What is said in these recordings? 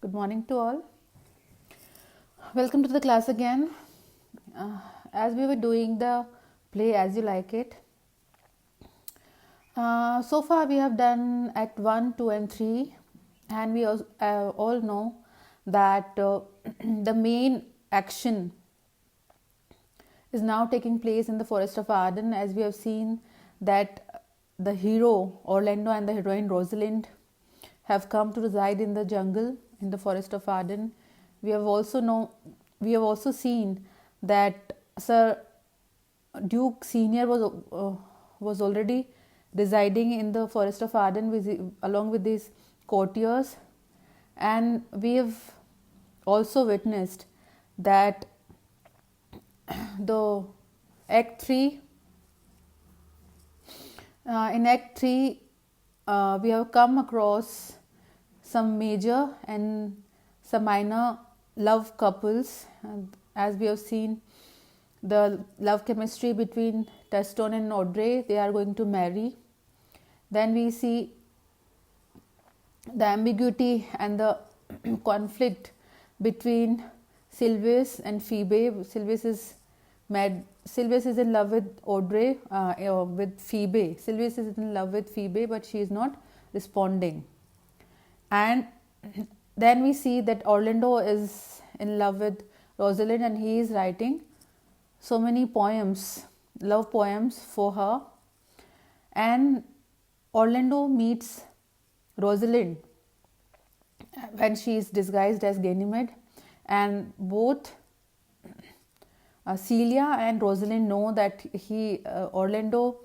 Good morning to all. Welcome to the class again. As we were doing the play As You Like It, so far we have done Act 1, 2 and 3, and we all know that the main action is now taking place in the Forest of Arden, as we have seen that the hero Orlando and the heroine Rosalind have come to reside in the jungle in the Forest of Arden. We have also seen that Sir Duke Senior was already residing in the Forest of Arden along with his courtiers, and we have also witnessed that the Act 3 in Act 3 we have come across some major and some minor love couples, as we have seen the love chemistry between Touchstone and Audrey. They are going to marry. Then we see the ambiguity and the conflict between Sylvius and Phoebe. Sylvius is in love with Audrey, with Phoebe. Sylvius is in love with Phoebe, but she is not responding. And then we see that Orlando is in love with Rosalind, and he is writing so many poems, love poems for her. And Orlando meets Rosalind when she is disguised as Ganymede, and both Celia and Rosalind know that Orlando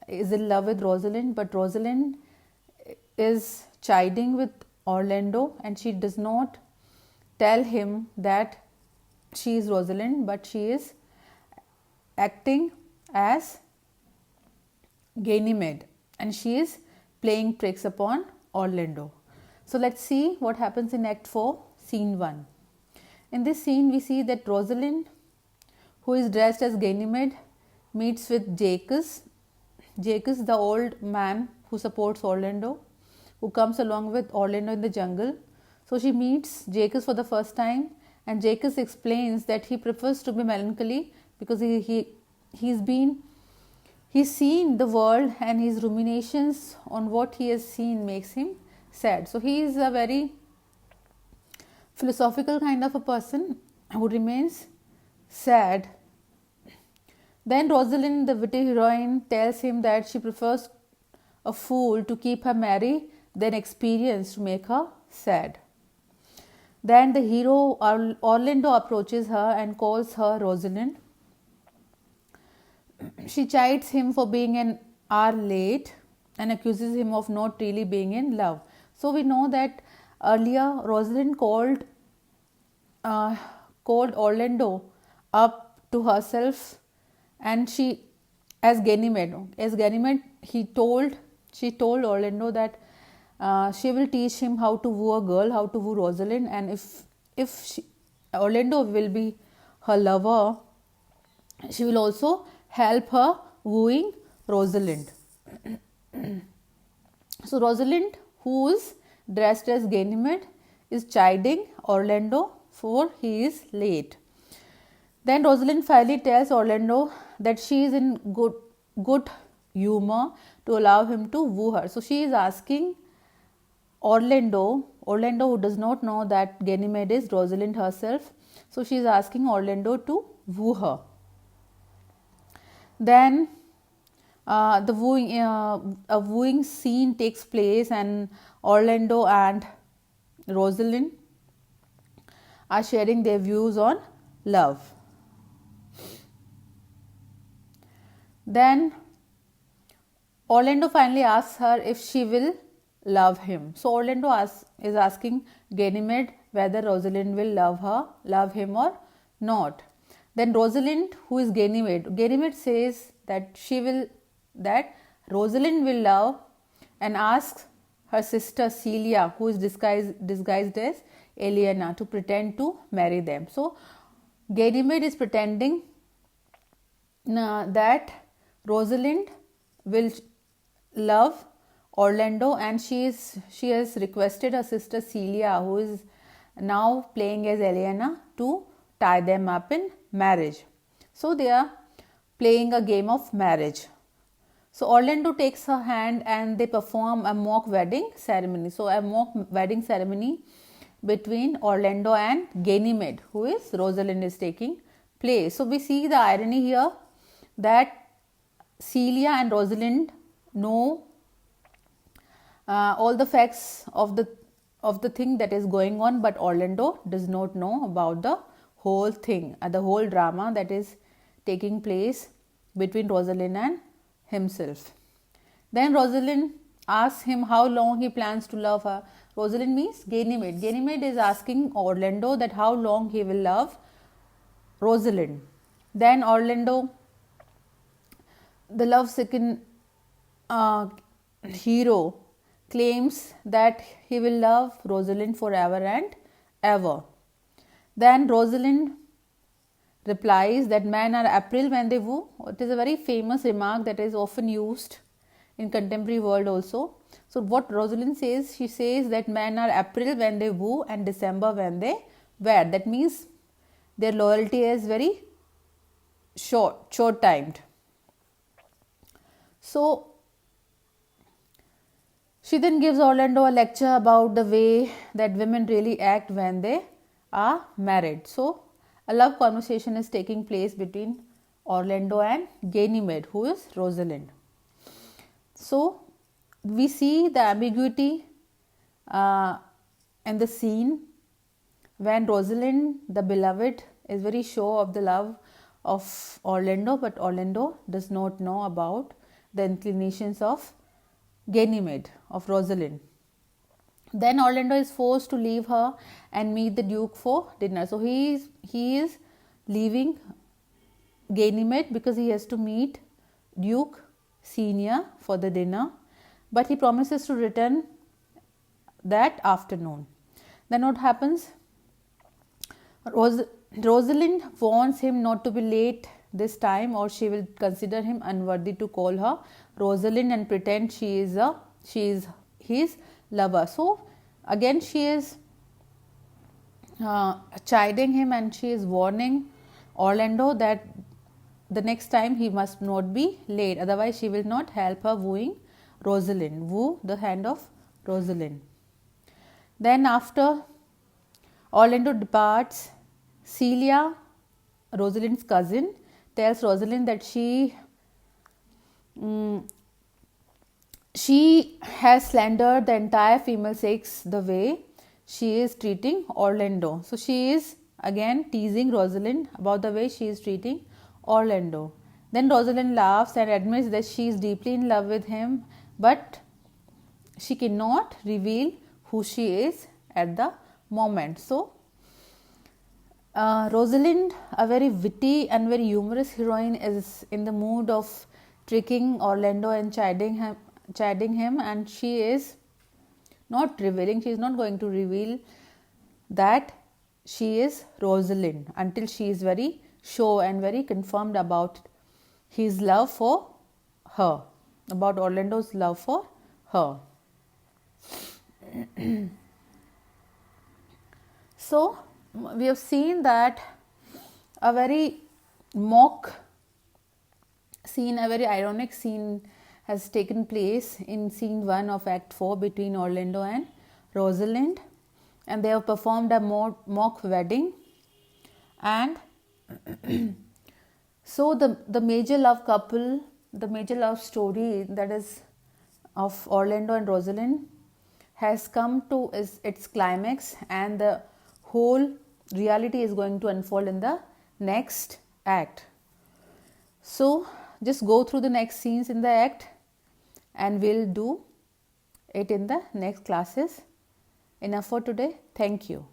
is in love with Rosalind, but Rosalind is chiding with Orlando, and she does not tell him that she is Rosalind, but she is acting as Ganymede, and she is playing tricks upon Orlando. So let's see what happens in Act 4, Scene 1. In this scene, we see that Rosalind, who is dressed as Ganymede, meets with Jacques, the old man who supports Orlando, who comes along with Orlando in the jungle. So she meets Jacques for the first time, and Jacques explains that he prefers to be melancholy because he's seen the world, and his ruminations on what he has seen makes him sad. So he is a very philosophical kind of a person who remains sad. Then Rosalind, the witty heroine, tells him that she prefers a fool to keep her merry than experience to make her sad. Then the hero Orlando approaches her and calls her Rosalind. She chides him for being an hour late and accuses him of not really being in love. So we know that earlier Rosalind called Orlando up to herself, and she, as Ganymede, she told Orlando that she will teach him how to woo a girl, how to woo Rosalind, and if Orlando will be her lover, she will also help her wooing Rosalind. So Rosalind, who is dressed as Ganymede, is chiding Orlando for he is late. Then Rosalind finally tells Orlando that she is in good humor to allow him to woo her. So she is asking Orlando, who does not know that Ganymede is Rosalind herself, so she is asking Orlando to woo her. Then a wooing scene takes place, and Orlando and Rosalind are sharing their views on love. Then Orlando finally asks her if she will love him. So Orlando is asking Ganymede whether Rosalind will love him or not. Then Rosalind, who is Ganymede says that Rosalind will love, and asks her sister Celia, who is disguised as Eliana, to pretend to marry them. So Ganymede is pretending that Rosalind will love Orlando, and she has requested her sister Celia, who is now playing as Elena to tie them up in marriage. So they are playing a game of marriage. So Orlando takes her hand and they perform a mock wedding ceremony. So a mock wedding ceremony between Orlando and Ganymede, who is Rosalind, is taking place. So we see the irony here that Celia and Rosalind know all the facts of the thing that is going on, but Orlando does not know about the whole thing, the whole drama that is taking place between Rosalind and himself. Then Rosalind asks him how long he plans to love her. Rosalind means Ganymede. Ganymede is asking Orlando that how long he will love Rosalind. Then Orlando, the love-stricken hero, claims that he will love Rosalind forever and ever. Then Rosalind replies that men are April when they woo. It is a very famous remark that is often used in contemporary world also. So what Rosalind says, she says that men are April when they woo and December when they wed. That means their loyalty is very short timed. So she then gives Orlando a lecture about the way that women really act when they are married. So a love conversation is taking place between Orlando and Ganymede, who is Rosalind. So we see the ambiguity in the scene when Rosalind, the beloved, is very sure of the love of Orlando, but Orlando does not know about the inclinations of Ganymede, of Rosalind. Then Orlando is forced to leave her and meet the Duke for dinner. So he is leaving Ganymede because he has to meet Duke Senior for the dinner, but he promises to return that afternoon. Then what happens? Rosalind warns him not to be late this time or she will consider him unworthy to call her Rosalind and pretend she is his lover. So again she is chiding him and she is warning Orlando that the next time he must not be late, otherwise she will not help her woo the hand of Rosalind. Then after Orlando departs, Celia, Rosalind's cousin, tells Rosalind that she has slandered the entire female sex the way she is treating Orlando. So she is again teasing Rosalind about the way she is treating Orlando. Then Rosalind laughs and admits that she is deeply in love with him, but she cannot reveal who she is at the moment. So Rosalind, a very witty and very humorous heroine, is in the mood of tricking Orlando and chiding him, and she is not going to reveal that she is Rosalind until she is very sure and very confirmed about his love for her, about Orlando's love for her. So we have seen that a very mock scene, a very ironic scene has taken place in scene 1 of Act 4 between Orlando and Rosalind, and they have performed a mock wedding. And so the major love couple, the major love story, that is of Orlando and Rosalind, has come to its climax, and the whole reality is going to unfold in the next act. So just go through the next scenes in the act and we'll do it in the next classes. Enough for today. Thank you.